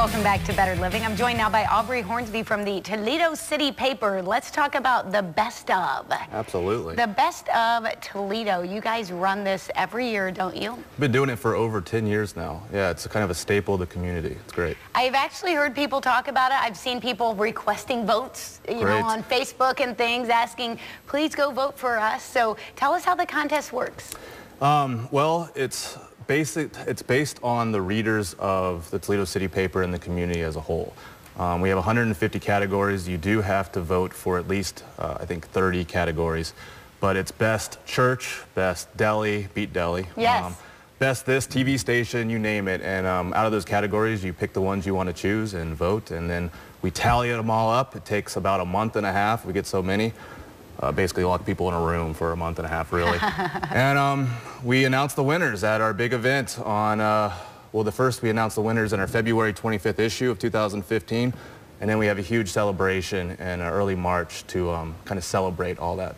Welcome back to Better Living. I'm joined now by Aubrey Hornsby from the Toledo City Paper. Let's talk about the best of. Absolutely. The best of Toledo. You guys run this every year, don't you? Been doing it for over 10 years now. Yeah, it's kind of a staple of the community. It's great. I've actually heard people talk about it. I've seen people requesting votes, you know, on Facebook and things, asking, please go vote for us. So tell us how the contest works. Well, it's based on the readers of the Toledo City Paper and the community as a whole. We have 150 categories. You do have to vote for at least, I think, 30 categories. But it's best church, best deli, beat deli. Yes. Best this, TV station, you name it. And out of those categories, you pick the ones you want to choose and vote. And then we tally them all up. It takes about a month and a half. We get so many. Basically lock people in a room for a month and a half, really. And we announced the winners at our big event on, well, we announced the winners in our February 25th issue of 2015. And then we have a huge celebration in early March to kind of celebrate all that.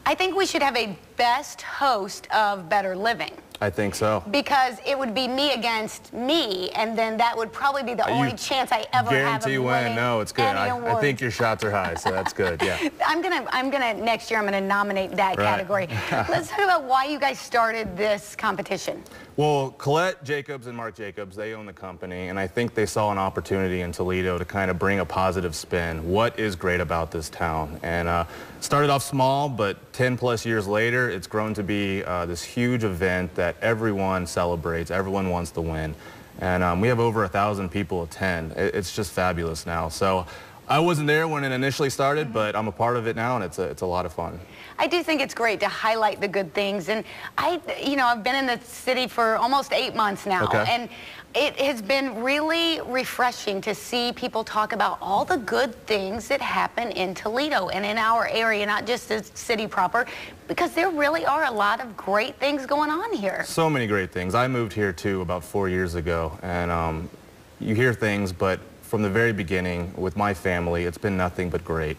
I think we should have a best host of Better Living. I think so. Because it would be me against me, and then that would probably be the only chance I ever have of winning. No, it's good. I think your shots are high, so that's good. Yeah. I'm gonna next year I'm gonna nominate that category. Let's talk about why you guys started this competition. Well, Colette Jacobs and Mark Jacobs, they own the company, and I think they saw an opportunity in Toledo to kind of bring a positive spin. What is great about this town? And started off small, but 10 plus years later, it's grown to be this huge event that everyone celebrates, everyone wants to win. And we have over 1,000 people attend. It's just fabulous now. So I wasn't there when it initially started, but I'm a part of it now, and it's a lot of fun. I do think it's great to highlight the good things, and I've been in the city for almost 8 months now, and it has been really refreshing to see people talk about all the good things that happen in Toledo and in our area, not just the city proper, because there really are a lot of great things going on here. So many great things. I moved here too about 4 years ago, and you hear things, but from the very beginning with my family, it's been nothing but great.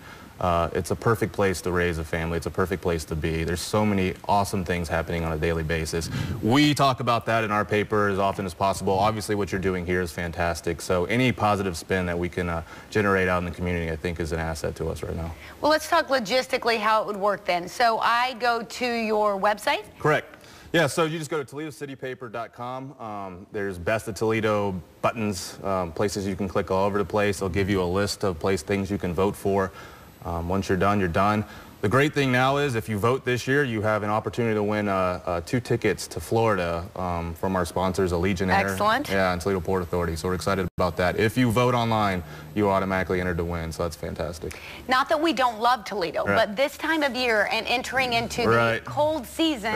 It's a perfect place to raise a family. It's a perfect place to be. There's so many awesome things happening on a daily basis. We talk about that in our paper as often as possible. Obviously, what you're doing here is fantastic. So any positive spin that we can generate out in the community, I think, is an asset to us right now. Well, let's talk logistically how it would work then. So I go to your website? Correct. Yeah, so you just go to ToledoCityPaper.com. There's Best of Toledo buttons, places you can click all over the place. They'll give you a list of things you can vote for. Once you're done, you're done. The great thing now is if you vote this year, you have an opportunity to win 2 tickets to Florida from our sponsors, Allegiant Air. Excellent. Yeah, and Toledo Port Authority. So we're excited about that. If you vote online, you automatically enter to win, so that's fantastic. Not that we don't love Toledo, but this time of year and entering into the cold season,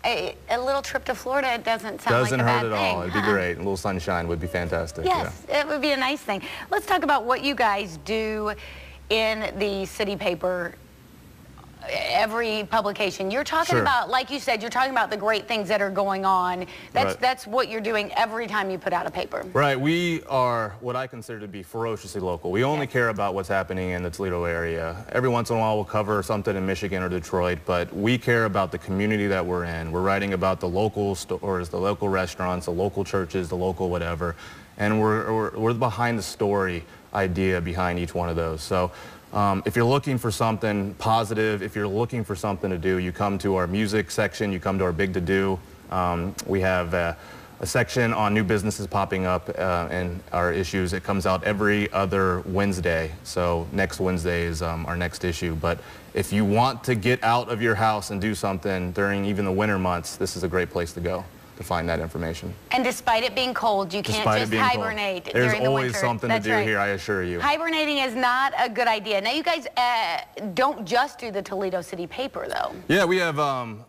a little trip to Florida doesn't sound like a bad thing. Doesn't hurt at all. It'd be great. A little sunshine would be fantastic. Yes, it would be a nice thing. Let's talk about what you guys do in the City Paper. Every publication you're talking about, like you said, you're talking about the great things that are going on. That's what you're doing every time you put out a paper. Right. We are what I consider to be ferociously local. We only care about what's happening in the Toledo area. Every once in a while we'll cover something in Michigan or Detroit, but we care about the community that we're in. We're writing about the local stores, the local restaurants, the local churches, the local whatever, and we're behind the story idea behind each one of those. So if you're looking for something positive, if you're looking for something to do, you come to our music section, you come to our Big To Do. We have a section on new businesses popping up in our issues. It comes out every other Wednesday, so next Wednesday is our next issue. But if you want to get out of your house and do something during even the winter months, this is a great place to go to find that information. And despite it being cold, you can't just hibernate during the winter. There's always something to do here, I assure you. Hibernating is not a good idea. Now, you guys don't just do the Toledo City Paper, though. Yeah, we have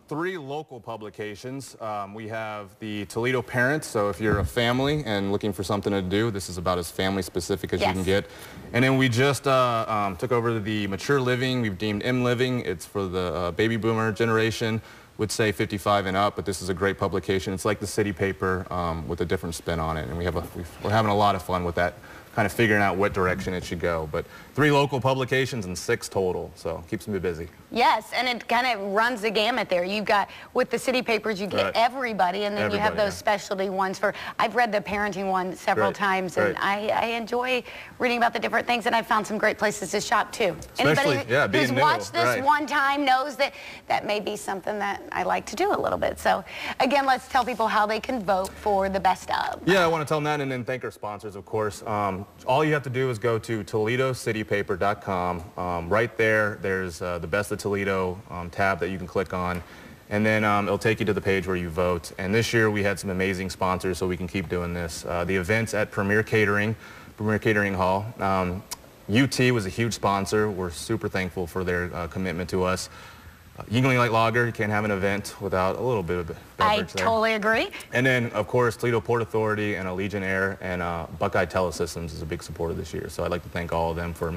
3 local publications. We have the Toledo Parent, so if you're a family and looking for something to do, this is about as family-specific as you can get. And then we just took over the Mature Living. We've deemed M Living. It's for the baby boomer generation. Would say 55 and up, but this is a great publication. It's like the City Paper with a different spin on it, and we're having a lot of fun with that kind of figuring out what direction it should go. But 3 local publications and 6 total, so keeps me busy. Yes, and it kind of runs the gamut there. You've got, with the city papers, you get everybody, and then you have those specialty ones for, I've read the parenting one several times, and I enjoy reading about the different things, and I've found some great places to shop too. Especially, Anybody who's watched this one time knows that that may be something that I like to do a little bit. So again, let's tell people how they can vote for the best of. Yeah, I want to tell them that, and then thank our sponsors, of course. All you have to do is go to ToledoCityPaper.com. Right there, there's the Best of Toledo tab that you can click on, and then it'll take you to the page where you vote. And this year we had some amazing sponsors, so we can keep doing this. The events at Premier Catering Hall. UT was a huge sponsor. We're super thankful for their commitment to us. Yuengling Light Lager, you can't have an event without a little bit of beverage there. Totally agree. And then, of course, Toledo Port Authority and Allegiant Air and Buckeye Telesystems is a big supporter this year. So I'd like to thank all of them for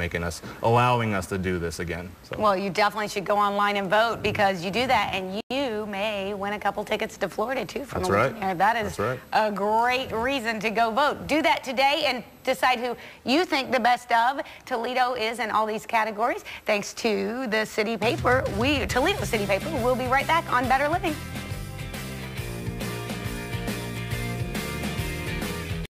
allowing us to do this again. So. Well, you definitely should go online and vote, because you do that and you may win a couple tickets to Florida too from Allegiant Air. That is a great reason to go vote. Do that today and decide who you think the best of Toledo is in all these categories. Thanks to the City Paper, Toledo City Paper. We'll be right back on Better Living.